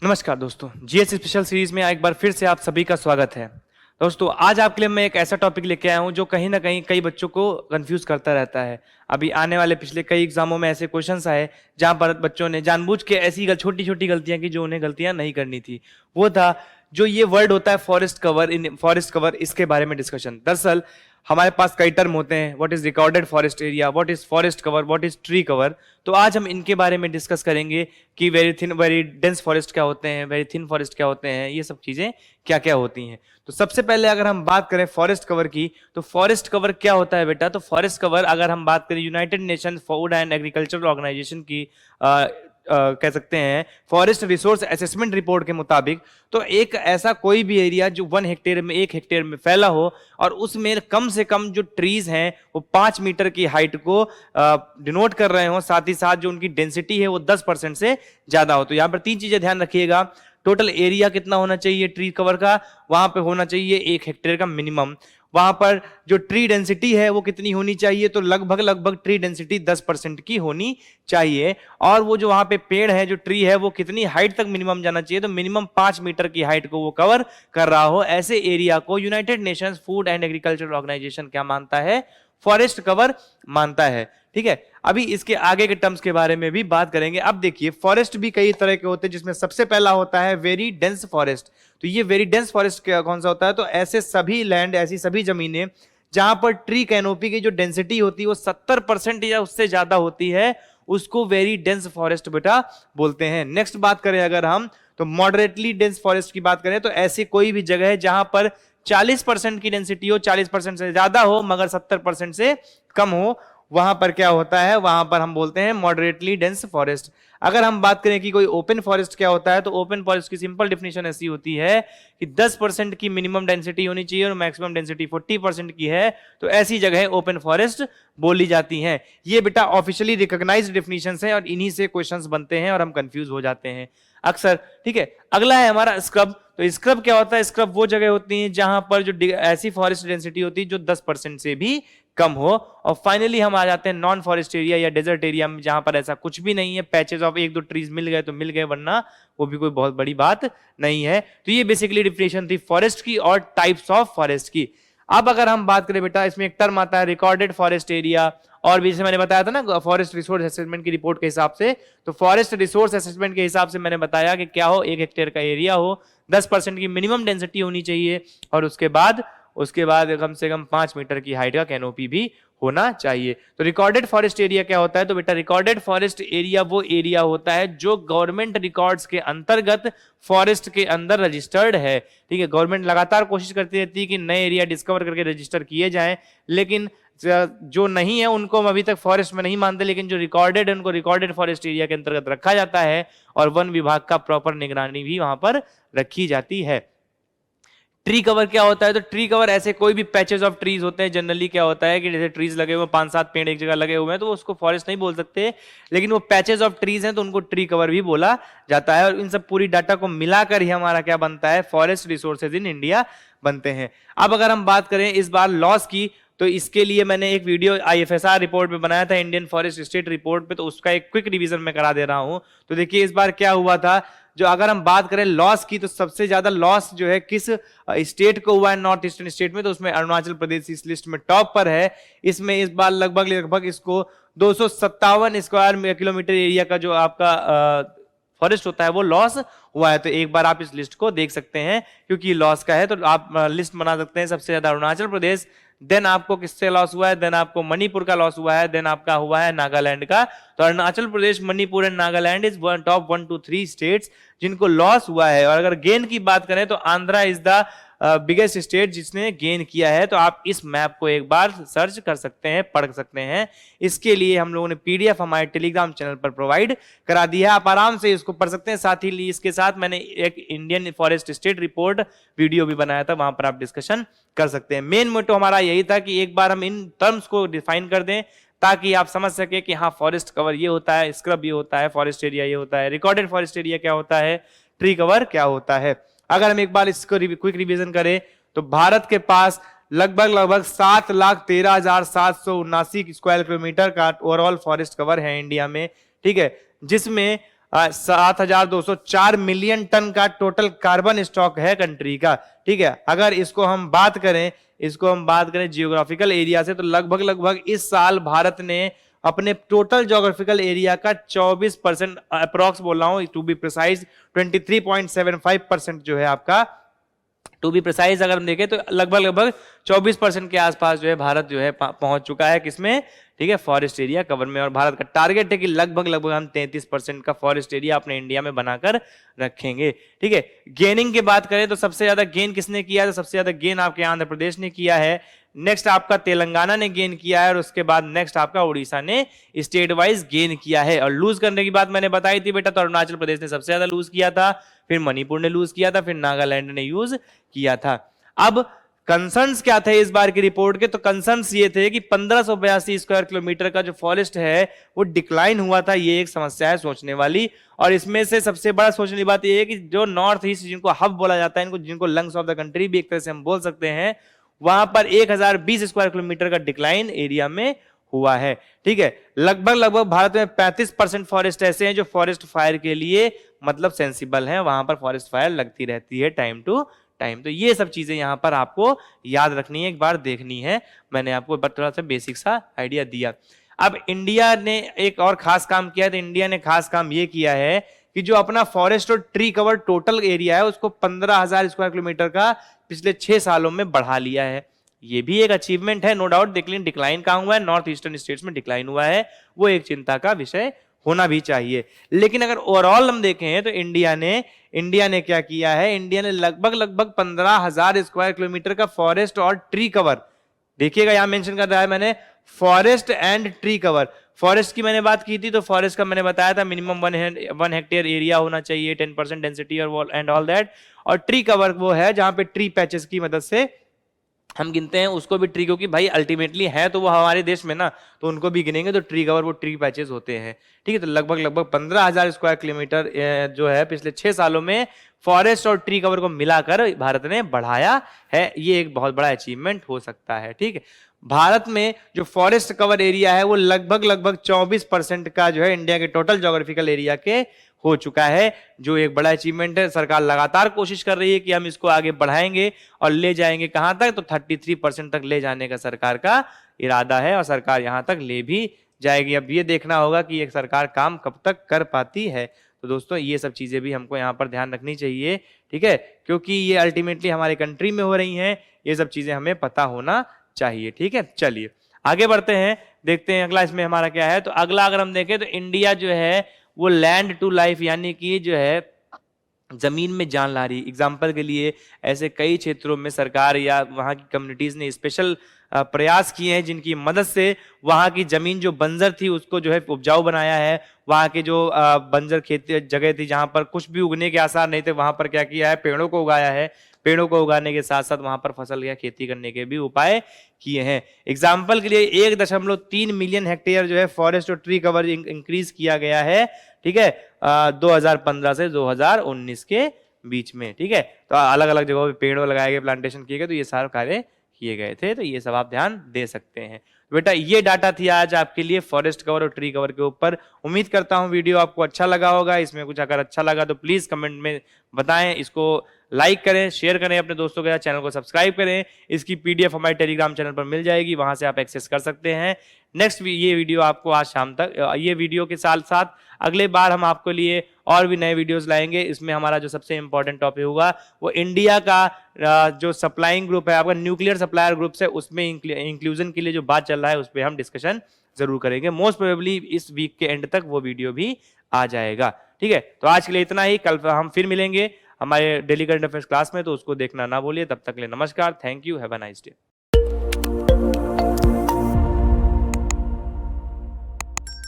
नमस्कार दोस्तों, GS special series में एक बार फिर से आप सभी का स्वागत है। दोस्तों आज आपके लिए मैं एक ऐसा टॉपिक लेके आया हूं जो कहीं ना कहीं कई बच्चों को कंफ्यूज करता रहता है। अभी आने वाले पिछले कई एग्जामों में ऐसे क्वेश्चंस आए जहां पर बच्चों ने जानबूझ के ऐसी छोटी छोटी गलतियां की जो उन्हें गलतियां नहीं करनी थी। वो था जो ये वर्ड होता है फॉरेस्ट कवर। इन फॉरेस्ट कवर इसके बारे में डिस्कशन। दरअसल हमारे पास कई टर्म होते हैं, what is recorded forest area, what is forest cover, what is tree cover. तो आज हम इनके बारे में डिस्कस करेंगे कि very thin very dense forest क्या होते हैं, वेरी थिन फॉरेस्ट क्या होते हैं, ये सब चीजें क्या क्या होती हैं। तो सबसे पहले अगर हम बात करें फॉरेस्ट कवर की, तो फॉरेस्ट कवर क्या होता है बेटा? तो फॉरेस्ट कवर अगर हम बात करें United Nation food and agricultural organisation की कह सकते हैं फॉरेस्ट रिसोर्स असेसमेंट रिपोर्ट के मुताबिक, तो एक ऐसा कोई भी एरिया जो 1 हेक्टेयर में फैला हो और उसमें कम से कम जो ट्रीज हैं वो 5 मीटर की हाइट को डिनोट कर रहे हो, साथ ही साथ जो उनकी डेंसिटी है वो 10% से ज्यादा हो। तो यहाँ पर 3 चीजें ध्यान रखिएगा। टोटल एरिया कितना होना चाहिए ट्री कवर का? वहां पे होना चाहिए 1 हेक्टेयर का मिनिमम। वहां पर जो ट्री डेंसिटी है वो कितनी होनी चाहिए? तो लगभग ट्री डेंसिटी 10% की होनी चाहिए। और वो जो वहां पे पेड़ है, जो ट्री है, वो कितनी हाइट तक मिनिमम जाना चाहिए? तो मिनिमम 5 मीटर की हाइट को वो कवर कर रहा हो। ऐसे एरिया को United Nations food and agriculture organisation क्या मानता है? फॉरेस्ट कवर मानता है। ठीक है, अभी इसके आगे के टर्म्स के बारे में भी बात करेंगे। अब देखिए फॉरेस्ट भी कई तरह के होते हैं, जिसमें सबसे पहला होता है वेरी डेंस फॉरेस्ट। तो ये वेरी डेंस फॉरेस्ट कौन सा होता है? तो ऐसे सभी लैंड, ऐसी सभी जमीनें जहां पर ट्री कैनोपी की जो डेंसिटी होती है वो 70% या उससे ज्यादा होती है, उसको वेरी डेंस फॉरेस्ट बेटा बोलते हैं। नेक्स्ट बात करें अगर हम, तो मॉडरेटली डेंस फॉरेस्ट की बात करें, तो ऐसी कोई भी जगह है जहां पर 40% की डेंसिटी हो, 40% से ज्यादा हो मगर 70% से कम हो, वहां पर क्या होता है? वहां पर हम बोलते हैं मॉडरेटली डेंस फॉरेस्ट। अगर हम बात करें कि कोई ओपन फॉरेस्ट क्या होता है, तो ओपन फॉरेस्ट की सिंपल डेफिनेशन ऐसी होती है कि 10% की मिनिमम डेंसिटी होनी चाहिए और मैक्सिमम डेंसिटी 40% की है, तो ऐसी जगह ओपन फॉरेस्ट बोली जाती हैं। ये बेटा ऑफिशियली रिकॉग्नाइज्ड डेफिनेशंस हैं और इन्हीं से क्वेश्चंस बनते हैं और हम कंफ्यूज हो जाते हैं अक्सर। ठीक है, अगला है हमारा स्क्रब। तो स्क्रब क्या होता है? स्क्रब वो जगह होती है जहां पर जो ऐसी फॉरेस्ट डेंसिटी होती है जो 10% से भी कम हो। और फाइनली हम आ जाते हैं नॉन फॉरेस्ट एरिया या डेजर्ट एरिया में, जहां पर ऐसा कुछ भी नहीं है। पैचेस ऑफ 1-2 ट्रीज मिल गए तो मिल गए, वरना वो भी कोई बहुत बड़ी बात नहीं है। तो ये बेसिकली डिफिनेशन थी फॉरेस्ट की और टाइप्स ऑफ फॉरेस्ट की। अब अगर हम बात करें बेटा, इसमें एक टर्म आता है रिकॉर्डेड फॉरेस्ट एरिया, और भी जैसे मैंने बताया था ना फॉरेस्ट रिसोर्स असेसमेंट की रिपोर्ट के हिसाब से, तो फॉरेस्ट रिसोर्स असेसमेंट के हिसाब से मैंने बताया कि क्या हो, 1 हेक्टेयर का एरिया हो, 10% की मिनिमम डेंसिटी होनी चाहिए और उसके बाद कम से कम 5 मीटर की हाइट का कैनोपी भी होना चाहिए। तो रिकॉर्डेड फॉरेस्ट एरिया क्या होता है? तो बेटा रिकॉर्डेड फॉरेस्ट एरिया वो एरिया होता है जो गवर्नमेंट रिकॉर्ड्स के अंतर्गत फॉरेस्ट के अंदर रजिस्टर्ड है। ठीक है, गवर्नमेंट लगातार कोशिश करती रहती है कि नए एरिया डिस्कवर करके रजिस्टर किए जाएं, लेकिन जो नहीं है उनको हम अभी तक फॉरेस्ट में नहीं मानते, लेकिन जो रिकॉर्डेड है उनको रिकॉर्डेड फॉरेस्ट एरिया के अंतर्गत रखा जाता है और वन विभाग का प्रॉपर निगरानी भी वहां पर रखी जाती है। ट्री कवर क्या होता है? तो ट्री कवर ऐसे कोई भी पैचेस ऑफ ट्रीज होते हैं। जनरली क्या होता है कि जैसे ट्रीज लगे हुए 5-7 पेड़ एक जगह लगे हुए हैं, तो उसको फॉरेस्ट नहीं बोल सकते, लेकिन वो पैचेस ऑफ ट्रीज हैं तो उनको ट्री कवर भी बोला जाता है। और इन सब पूरी डाटा को मिलाकर ही हमारा क्या बनता है? फॉरेस्ट रिसोर्सेज इन इंडिया बनते हैं। अब अगर हम बात करें इस बार लॉस की, तो इसके लिए मैंने एक वीडियो IFSR रिपोर्ट में बनाया था, इंडियन फॉरेस्ट स्टेट रिपोर्ट पे, तो उसका एक क्विक रिवीजन में करा दे रहा हूं। तो देखिए इस बार क्या हुआ था, जो अगर हम बात करें लॉस की, तो सबसे ज्यादा लॉस जो है किस स्टेट को हुआ है? नॉर्थ ईस्टर्न स्टेट में। तो उसमें अरुणाचल प्रदेश इस लिस्ट में टॉप पर है। इसमें इस बार लगभग इसको 257 स्क्वायर किलोमीटर एरिया का जो आपका फॉरेस्ट होता है वो लॉस हुआ है। तो एक बार आप इस लिस्ट को देख सकते हैं, क्योंकि लॉस का है तो आप लिस्ट बना सकते हैं। सबसे ज्यादा अरुणाचल प्रदेश, देन आपको किससे लॉस हुआ है? देन आपको मणिपुर का लॉस हुआ है, देन आपका हुआ है नागालैंड का। तो Arunachal Pradesh, Manipur and Nagaland is top 1 to 3 states जिनको लॉस हुआ है। और अगर गेन की बात करें तो Andhra is the biggest state जिसने गेन किया है। तो आप इस मैप को एक बार सर्च कर सकते हैं, पढ़ सकते हैं। इसके लिए हम लोगों ने PDF हमारे टेलीग्राम चैनल पर प्रोवाइड करा दिया है, आप आराम से इसको पढ़ सकते हैं। साथ ही इसके साथ मैंने एक Indian forest state report video भी बनाया था, वहां पर आप डिस्कशन कर सकते हैं। मेन मोटो हमारा यही था कि एक बार हम इन टर्म्स को डिफाइन कर दें ताकि आप समझ सके कि हाँ फॉरेस्ट कवर ये होता है, स्क्रब ये होता है, फॉरेस्ट एरिया ये होता है, रिकॉर्डेड फॉरेस्ट एरिया क्या होता है, ट्री कवर क्या होता है। अगर हम एक बार इसको क्विक रिवीजन करें तो भारत के पास लगभग 7,13,779 स्क्वायर किलोमीटर का ओवरऑल फॉरेस्ट कवर है इंडिया में। ठीक है, जिसमें 7,204 मिलियन टन का टोटल कार्बन स्टॉक है कंट्री का। ठीक है, अगर इसको हम बात करें जियोग्राफिकल एरिया से, तो लगभग इस साल भारत ने अपने टोटल ज्योग्राफिकल एरिया का 24% अप्रोक्स बोल रहा हूं, टू बी प्रिसाइज 23.75% जो है आपका, टू बी प्रिसाइज अगर हम देखें तो लगभग 24% के आसपास जो है भारत जो है पहुंच चुका है किसमें, ठीक है, फॉरेस्ट एरिया कवर में। और भारत का टारगेट है कि लगभग हम 33% का फॉरेस्ट एरिया अपने इंडिया में बनाकर रखेंगे। ठीक है, गेनिंग की बात करें तो सबसे ज्यादा गेन किसने किया है, तो सबसे ज्यादा गेन आपके आंध्र प्रदेश ने किया है, नेक्स्ट आपका तेलंगाना ने गेन किया है, और उसके बाद नेक्स्ट आपका उड़ीसा ने स्टेट वाइज गेन किया है। और लूज करने की बात मैंने बताई थी बेटा, तो अरुणाचल प्रदेश ने सबसे ज्यादा लूज किया था, फिर मणिपुर ने लूज किया था, फिर नागालैंड ने यूज किया था। अब कंसर्न्स क्या थे इस बार की रिपोर्ट के, तो कंसर्न्स ये थे कि 1582 स्क्वायर किलोमीटर का जो फॉरेस्ट है वो डिक्लाइन हुआ था, ये एक समस्या है सोचने वाली। और इसमें से सबसे बड़ा सोचने की बात ये है कि जो नॉर्थ ईस्ट, जिनको हब बोला जाता है, इनको जिनको लंग्स ऑफ द कंट्री भी एक तरह से हम बोल सकते हैं, वहां पर 1020 स्क्वायर किलोमीटर का डिक्लाइन एरिया में हुआ है। ठीक है, लगभग भारत में 35% फॉरेस्ट ऐसे हैं जो फॉरेस्ट फायर के लिए मतलब सेंसिबल हैं, वहां पर फॉरेस्ट फायर लगती रहती है टाइम टू टाइम। तो ये सब चीजें यहां पर आपको याद रखनी है, एक बार देखनी है। मैंने आपको थोड़ा सा बेसिक सा आइडिया दिया। अब इंडिया ने एक और खास काम किया, तो इंडिया ने खास काम ये किया है कि जो अपना फॉरेस्ट और ट्री कवर टोटल एरिया है उसको 15,000 स्क्वायर किलोमीटर का पिछले 6 सालों में बढ़ा लिया है। ये भी एक अचीवमेंट है नो डाउट, लेकिन डिक्लाइन कहां हुआ है, नॉर्थ ईस्टर्न स्टेट्स में डिक्लाइन हुआ है, वो एक चिंता का विषय होना भी चाहिए। लेकिन अगर ओवरऑल हम देखें तो इंडिया ने क्या किया है, इंडिया ने लगभग 15,000 स्क्वायर किलोमीटर का फॉरेस्ट और ट्री कवर, देखिएगा यहां मेंशन कर रहा है मैंने forest and tree cover. Forest की मैंने बात की थी, तो फॉरेस्ट का मैंने बताया था मिनिमम 1 हेक्टेयर एरिया होना चाहिए, 10% डेंसिटी और एंड ऑल दैट। और ट्री कवर वो है जहां पे ट्री पैचेस की मदद से हम गिनते हैं उसको भी ट्री, क्योंकि भाई अल्टीमेटली है तो वो हमारे देश में ना, तो उनको भी गिनेंगे तो ट्री कवर वो ट्री पैचेस होते हैं। ठीक है, तो लगभग 15,000 स्क्वायर किलोमीटर जो है पिछले 6 सालों में फॉरेस्ट और ट्री कवर को मिलाकर भारत ने बढ़ाया है, ये एक बहुत बड़ा अचीवमेंट हो सकता है। ठीक है, भारत में जो फॉरेस्ट कवर एरिया है वो लगभग 24% का जो है इंडिया के टोटल ज्योग्राफिकल एरिया के हो चुका है, जो एक बड़ा अचीवमेंट है। सरकार लगातार कोशिश कर रही है कि हम इसको आगे बढ़ाएंगे और ले जाएंगे कहां तक, तो 33% तक ले जाने का सरकार का इरादा है, और सरकार यहां तक ले भी जाएगी। अब ये देखना होगा कि एक सरकार काम कब तक कर पाती है। तो दोस्तों ये सब चीजें भी हमको यहाँ पर ध्यान रखनी चाहिए, ठीक है, क्योंकि ये अल्टीमेटली हमारे कंट्री में हो रही हैं, ये सब चीजें हमें पता होना चाहिए। ठीक है, चलिए आगे बढ़ते हैं, देखते हैं अगला इसमें हमारा क्या है। तो अगला अगर हम देखें तो इंडिया जो है वो लैंड टू लाइफ, यानी कि जो है जमीन में जान ला रही। एग्जाम्पल के लिए ऐसे कई क्षेत्रों में सरकार या वहाँ की कम्युनिटीज ने स्पेशल प्रयास किए हैं, जिनकी मदद से वहाँ की जमीन जो बंजर थी उसको जो है उपजाऊ बनाया है। वहाँ के जो बंजर खेती जगह थी जहाँ पर कुछ भी उगने के आसार नहीं थे, वहां पर क्या किया है, पेड़ों को उगाया है। पेड़ों को उगाने के साथ साथ वहां पर फसल या खेती करने के भी उपाय किए हैं। एग्जाम्पल के लिए 1.3 मिलियन हेक्टेयर जो है फॉरेस्ट और ट्री कवर इंक्रीज किया गया है। ठीक है, 2015 से 2019 के बीच में। ठीक है, तो अलग अलग जगहों पे पेड़ों लगाए गए, प्लांटेशन किए गए, तो ये सारे कार्य किए गए थे। तो ये सब आप ध्यान दे सकते हैं। बेटा ये डाटा थी आज आपके लिए फॉरेस्ट कवर और ट्री कवर के ऊपर। उम्मीद करता हूं वीडियो आपको अच्छा लगा होगा। इसमें कुछ अगर अच्छा लगा तो प्लीज कमेंट में बताएं, इसको लाइक करें, शेयर करें अपने दोस्तों के साथ, चैनल को सब्सक्राइब करें। इसकी पीडीएफ हमारे टेलीग्राम चैनल पर मिल जाएगी, वहां से आप एक्सेस कर सकते हैं। नेक्स्ट ये वीडियो आपको आज शाम तक, ये वीडियो के साथ साथ अगले बार हम आपके लिए और भी नए वीडियोस लाएंगे। इसमें हमारा जो सबसे इंपॉर्टेंट टॉपिक होगा वो इंडिया का जो सप्लाइंग ग्रुप है आपका, न्यूक्लियर सप्लायर ग्रुप है, उसमें इंक्लूजन के लिए जो बात चल रहा है उस पर हम डिस्कशन जरूर करेंगे। मोस्ट प्रोबेबली इस वीक के एंड तक वो वीडियो भी आ जाएगा। ठीक है, तो आज के लिए इतना ही। कल हम फिर मिलेंगे हमारे डेली करंट अफेयर्स क्लास में, तो उसको देखना ना भूलिए। तब तक के लिए नमस्कार, thank you, have a nice day.